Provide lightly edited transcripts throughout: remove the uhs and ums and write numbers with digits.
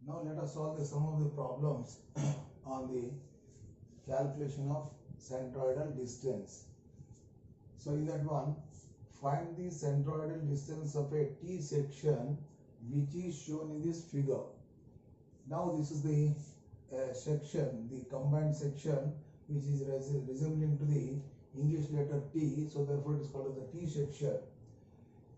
Now let us solve some of the problems on the calculation of centroidal distance. So in that one, find the centroidal distance of a T section which is shown in this figure. Now this is the section, the combined section, which is resembling to the English letter T, so therefore it is called as the T section.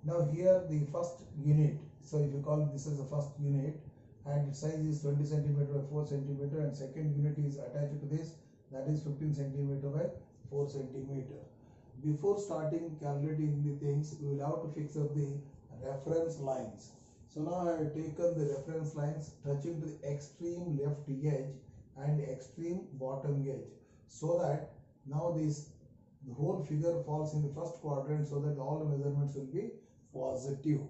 Now here the first unit, so if you call this as the first unit, and its size is 20 centimeter by 4 centimeter, and second unit is attached to this, that is 15 centimeter by 4 centimeter. Before starting calculating the things, we will have to fix up the reference lines. So now I have taken the reference lines touching to the extreme left edge and extreme bottom edge, so that now the whole figure falls in the first quadrant, so that all the measurements will be positive.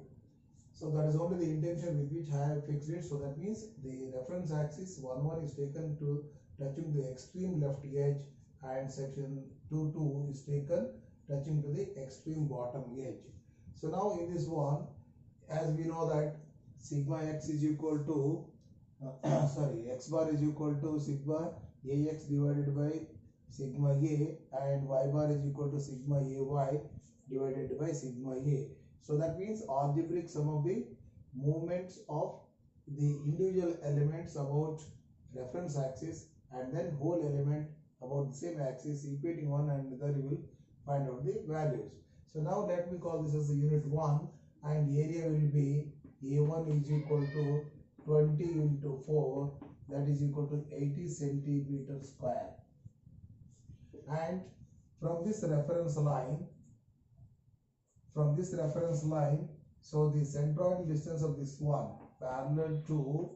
So that is only the intention with which I have fixed it. So that means the reference axis 1 is taken to touching the extreme left edge, and section 2 is taken touching to the extreme bottom edge. So now in this one, as we know that sigma x is equal to x bar is equal to sigma ax divided by sigma a, and y bar is equal to sigma ay divided by sigma a. So that means algebraic sum of the movements of the individual elements about reference axis, and then whole element about the same axis, equating one and another, you will find out the values. So now let me call this as the unit 1, and area will be A1 is equal to 20 into 4, that is equal to 80 centimeter square. And from this reference line, so the centroidal distance of this one parallel to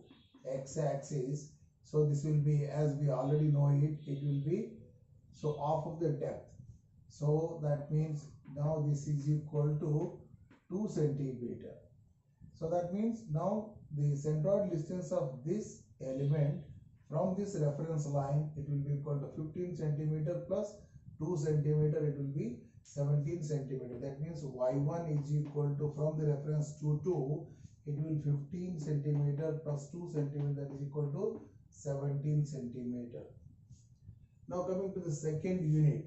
x-axis, so this will be, as we already know it, it will be so half of the depth. So that means now this is equal to 2 centimeter. So that means now the centroidal distance of this element from this reference line, it will be equal to 15 centimeter plus 2 centimeter, it will be 17 centimeter. That means y1 is equal to, from the reference to 2, it will 15 centimeter plus 2 centimeter, that is equal to 17 centimeter. Now coming to the second unit,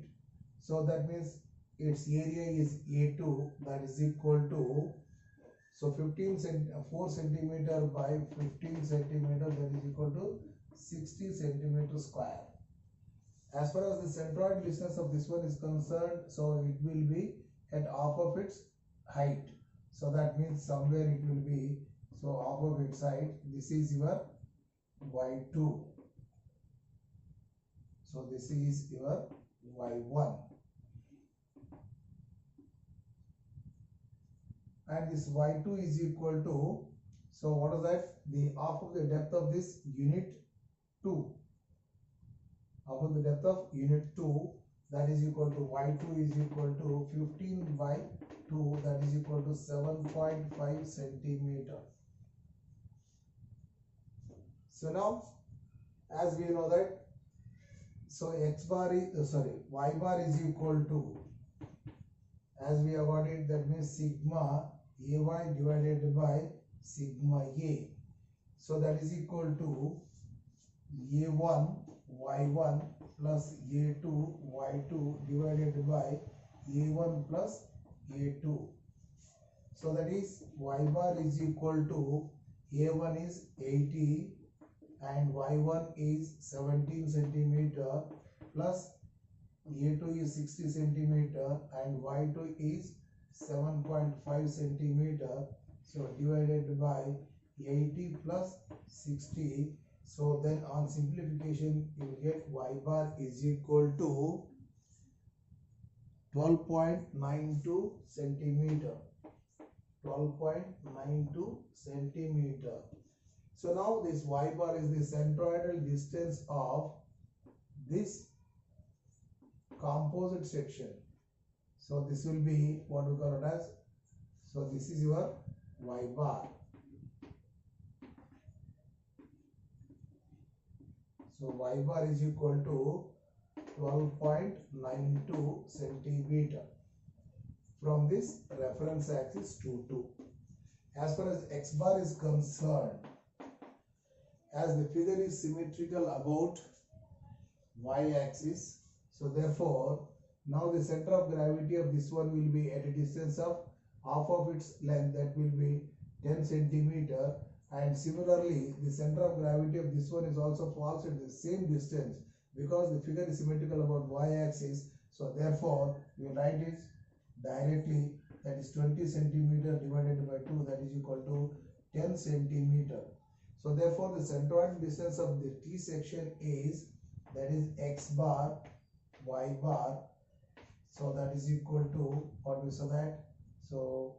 so that means its area is A2, that is equal to, so 4 centimeter by 15 centimeter, that is equal to 60 centimeter square. As far as the centroid distance of this one is concerned, so it will be at half of its height. So that means somewhere it will be, so half of its height. This is your y2. So this is your y1. And this y2 is equal to, so what is that? The half of the depth of this unit 2. Half of the depth of unit 2, that is equal to y2 is equal to 15 by 2, that is equal to 7.5 centimeter. So now, as we know that, so y bar is equal to, as we have got it, that means sigma ay divided by sigma a. So that is equal to a1 y1 plus a2 y2 divided by a1 plus a2. So that is y bar is equal to, a1 is 80 and y1 is 17 centimeter plus a2 is 60 centimeter and y2 is 7.5 centimeter. So divided by 80 plus 60. So then on simplification, you will get y bar is equal to 12.92 centimeter. 12.92 centimeter. So now this y bar is the centroidal distance of this composite section. So this will be what we call it as, so this is your y bar. So y bar is equal to 12.92 centimeter from this reference axis to 2. As far as x bar is concerned, as the figure is symmetrical about y-axis, so therefore now the center of gravity of this one will be at a distance of half of its length, that will be 10 centimeter, and similarly the center of gravity of this one is also falls at the same distance because the figure is symmetrical about y-axis. So therefore you write it directly, that is 20 centimeter divided by 2, that is equal to 10 centimeter. So therefore the centroidal distance of the T section is, that is x bar y bar, so that is equal to what we saw that, so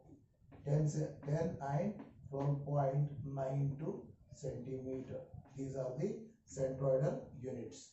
10 and 12.92 centimeter. These are the centroidal units.